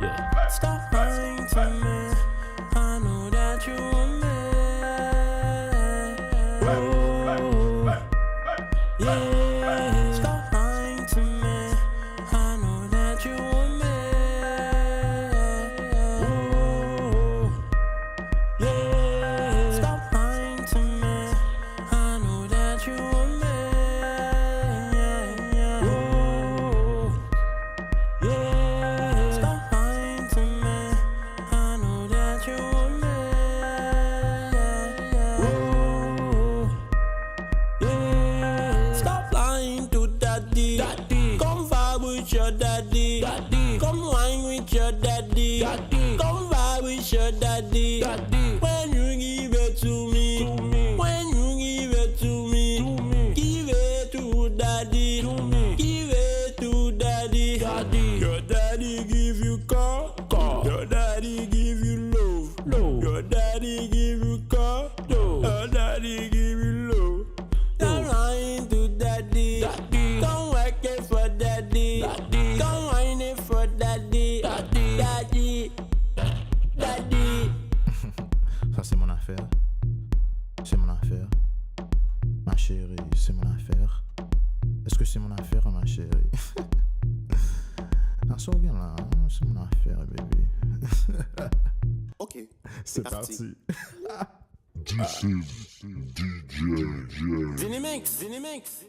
Yeah. Stop lying to me. I know that you want me. Oh, yeah. Stop lying to me. I know that you want me. Oh, yeah. Stop lying to me. I know that you want me. Oh, yeah. Stop lying to me. I know that you want me. Oh, yeah. Stop lying to daddy. Come vibe with your daddy. Come wine with your daddy. Come vibe with your daddy. When you give it to me. When you give it to me. Give it to daddy. Give it to daddy. Your daddy give you car. Your daddy give you love. Your daddy give you car. Your daddy give you love. Don't lying to daddy. Don't work it for daddy. Don't whine it for daddy. Daddy. Ça c'est mon affaire. C'est mon affaire. Ma chérie, c'est mon affaire. Est-ce que c'est mon affaire, ma chérie? Ah, ça revient là, hein? C'est mon affaire, bébé. Ok, C'est parti. This is DJ. Zinimix.